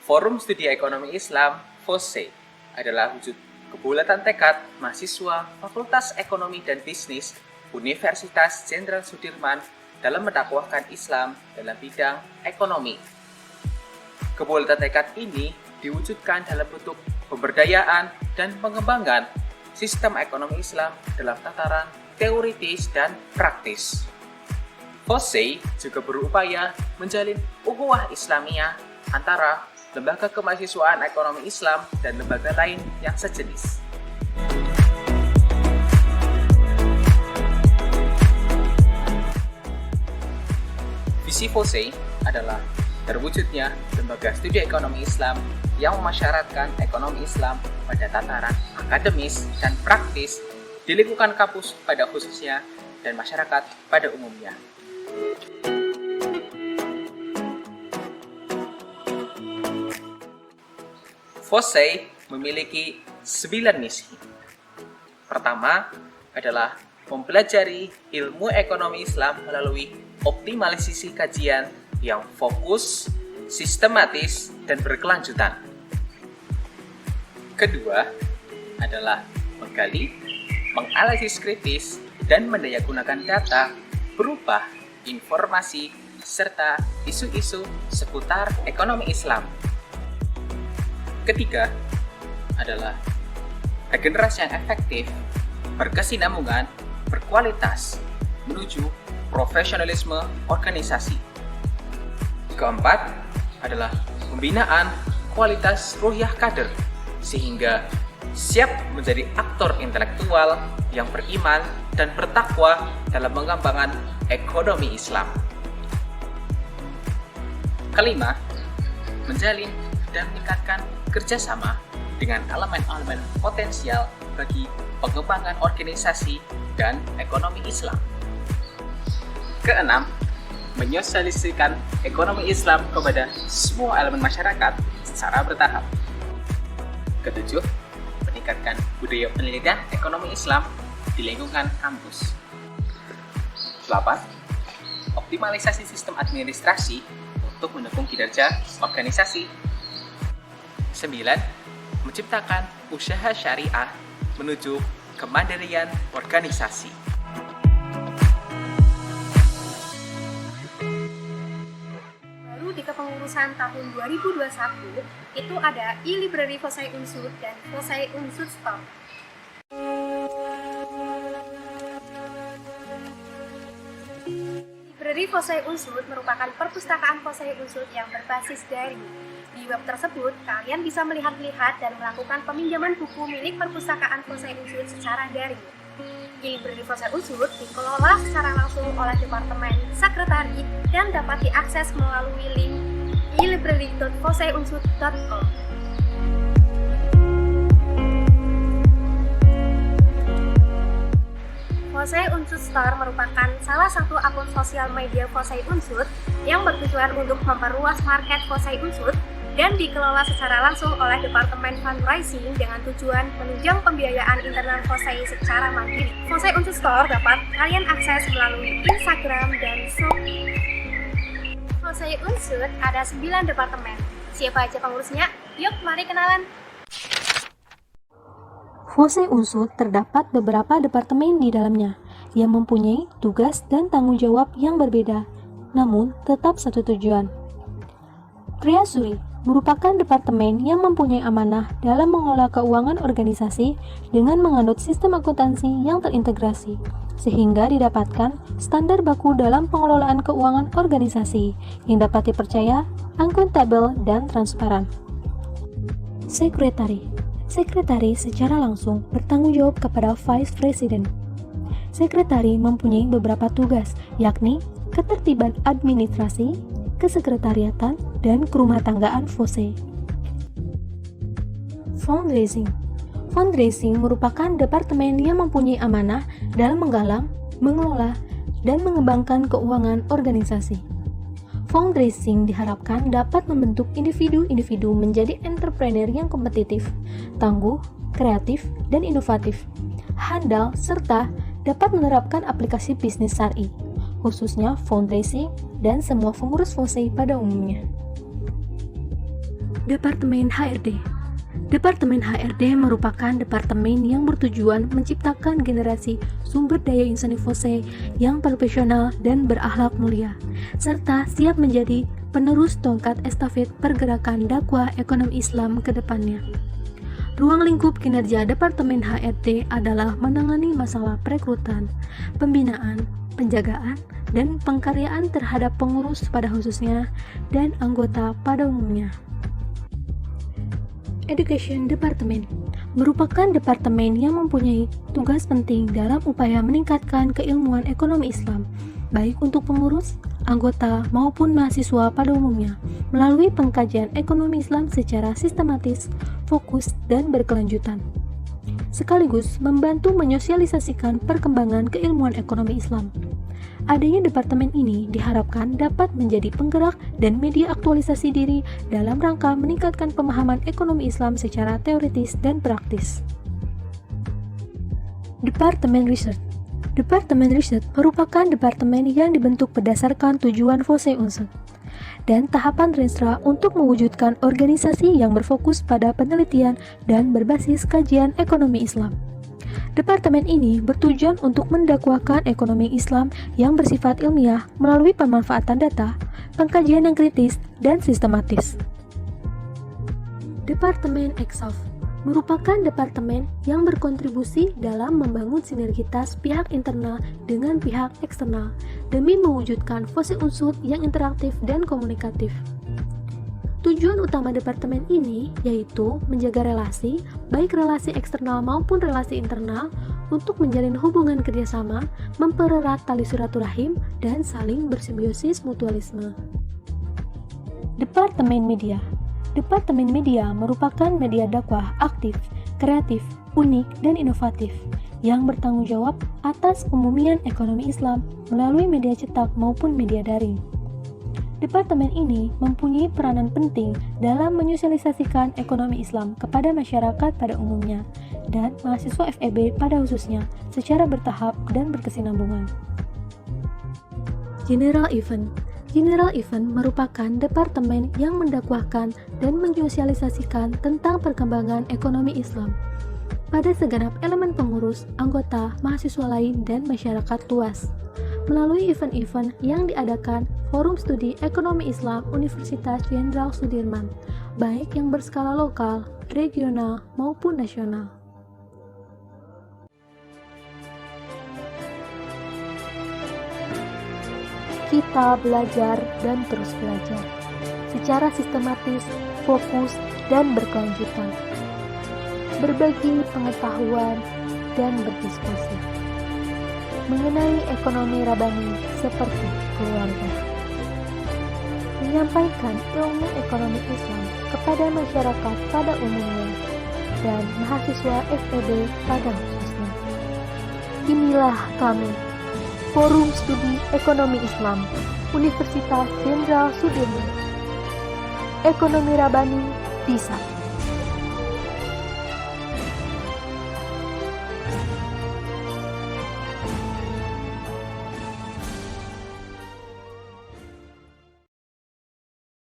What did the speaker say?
Forum Studi Ekonomi Islam (FOSE) adalah wujud kebulatan tekad mahasiswa Fakultas Ekonomi dan Bisnis Universitas Jenderal Sudirman dalam mendakwahkan Islam dalam bidang ekonomi. Kebulatan tekad ini diwujudkan dalam bentuk pemberdayaan dan pengembangan sistem ekonomi Islam dalam tataran teoritis dan praktis. FOSE juga berupaya menjalin ukhuwah Islamiyah antara lembaga kemahasiswaan ekonomi Islam dan lembaga lain yang sejenis. Visi FOSE adalah terwujudnya lembaga studi ekonomi Islam yang memasyaratkan ekonomi Islam pada tataran akademis dan praktis di lingkungan kampus pada khususnya dan masyarakat pada umumnya. FOSE memiliki 9 misi. Pertama adalah mempelajari ilmu ekonomi Islam melalui optimalisasi kajian yang fokus, sistematis, dan berkelanjutan. Kedua adalah menggali, menganalisis kritis, dan mendayagunakan data berupa informasi serta isu-isu seputar ekonomi Islam. Ketiga adalah regenerasi yang efektif, berkesinambungan, berkualitas, menuju profesionalisme organisasi. Keempat adalah pembinaan kualitas ruhiyah kader, sehingga siap menjadi aktor intelektual yang beriman dan bertakwa dalam mengembangkan ekonomi Islam. Kelima, menjalin dan meningkatkan kerjasama dengan elemen-elemen potensial bagi pengembangan organisasi dan ekonomi Islam. Keenam, menyosialisasikan ekonomi Islam kepada semua elemen masyarakat secara bertahap. Ketujuh, meningkatkan budaya penelitian ekonomi Islam di lingkungan kampus. 8. Optimalisasi sistem administrasi untuk mendukung kinerja organisasi. 9. Menciptakan usaha syariah menuju kemandirian organisasi. Baru di kepengurusan tahun 2021 itu ada e-library FOSE Unsud dan FOSE Unsud Store. Library FOSE Unsud merupakan perpustakaan FOSE Unsud yang berbasis daring. Di web tersebut, kalian bisa melihat-lihat dan melakukan peminjaman buku milik perpustakaan FOSE Unsud secara daring. E-library FOSE Unsud dikelola secara langsung oleh Departemen Sekretari dan dapat diakses melalui link e-library.foseunsud.com. FOSE Unsud Store merupakan salah satu akun sosial media FOSE Unsud yang bertujuan untuk memperluas market FOSE Unsud dan dikelola secara langsung oleh Departemen Fundraising dengan tujuan menunjang pembiayaan internal FOSE secara mandiri. FOSE Unsud Store dapat kalian akses melalui Instagram dan Shopee. FOSE Unsud ada 9 departemen. Siapa aja pengurusnya? Yuk, mari kenalan. FOSE Unsud terdapat beberapa departemen di dalamnya yang mempunyai tugas dan tanggung jawab yang berbeda, namun tetap satu tujuan. Treasury merupakan departemen yang mempunyai amanah dalam mengelola keuangan organisasi dengan menganut sistem akuntansi yang terintegrasi, sehingga didapatkan standar baku dalam pengelolaan keuangan organisasi yang dapat dipercaya, akuntabel, dan transparan. Sekretari secara langsung bertanggung jawab kepada Vice President. Sekretari mempunyai beberapa tugas, yakni ketertiban administrasi, kesekretariatan, dan kerumah tanggaan FOSE. Fundraising merupakan departemen yang mempunyai amanah dalam menggalang, mengelola, dan mengembangkan keuangan organisasi. Fundraising diharapkan dapat membentuk individu-individu menjadi entrepreneur yang kompetitif, tangguh, kreatif, dan inovatif, handal, serta dapat menerapkan aplikasi bisnis syar'i, khususnya fundraising dan semua pengurus FOSE pada umumnya. Departemen HRD. Departemen HRD merupakan departemen yang bertujuan menciptakan generasi sumber daya insani FOSE yang profesional dan berakhlak mulia, serta siap menjadi penerus tongkat estafet pergerakan dakwah ekonomi Islam ke depannya. Ruang lingkup kinerja Departemen HRD adalah menangani masalah perekrutan, pembinaan, penjagaan, dan pengkaryaan terhadap pengurus pada khususnya dan anggota pada umumnya. Education Department merupakan departemen yang mempunyai tugas penting dalam upaya meningkatkan keilmuan ekonomi Islam, baik untuk pengurus, anggota, maupun mahasiswa pada umumnya, melalui pengkajian ekonomi Islam secara sistematis, fokus, dan berkelanjutan, sekaligus membantu menyosialisasikan perkembangan keilmuan ekonomi Islam. Adanya departemen ini diharapkan dapat menjadi penggerak dan media aktualisasi diri dalam rangka meningkatkan pemahaman ekonomi Islam secara teoritis dan praktis. Departemen Research. Departemen Research merupakan departemen yang dibentuk berdasarkan tujuan FOSE Unsur dan tahapan Renstra untuk mewujudkan organisasi yang berfokus pada penelitian dan berbasis kajian ekonomi Islam. Departemen ini bertujuan untuk mendakwahkan ekonomi Islam yang bersifat ilmiah melalui pemanfaatan data, pengkajian yang kritis, dan sistematis. Departemen Exof merupakan departemen yang berkontribusi dalam membangun sinergitas pihak internal dengan pihak eksternal demi mewujudkan FOSE Unsur yang interaktif dan komunikatif. Tujuan utama departemen ini yaitu menjaga relasi, baik relasi eksternal maupun relasi internal, untuk menjalin hubungan kerjasama, mempererat tali silaturahim, dan saling bersimbiosis mutualisme. Departemen Media. Departemen Media merupakan media dakwah aktif, kreatif, unik, dan inovatif yang bertanggung jawab atas pembumian ekonomi Islam melalui media cetak maupun media daring. Departemen ini mempunyai peranan penting dalam menyosialisasikan ekonomi Islam kepada masyarakat pada umumnya dan mahasiswa FEB pada khususnya secara bertahap dan berkesinambungan. General Event. General Event merupakan departemen yang mendakwahkan dan menyosialisasikan tentang perkembangan ekonomi Islam pada segenap elemen pengurus, anggota, mahasiswa lain, dan masyarakat luas melalui event-event yang diadakan Forum Studi Ekonomi Islam Universitas Jenderal Sudirman, baik yang berskala lokal, regional, maupun nasional. Kita belajar dan terus belajar secara sistematis, fokus, dan berkelanjutan, berbagi pengetahuan dan berdiskusi mengenai ekonomi rabani seperti keluarga, menyampaikan ilmu ekonomi Islam kepada masyarakat pada umumnya dan mahasiswa FEB pada khususnya. Inilah kami, Forum Studi Ekonomi Islam Universitas Jenderal Sudirman. Ekonomi rabani bisa.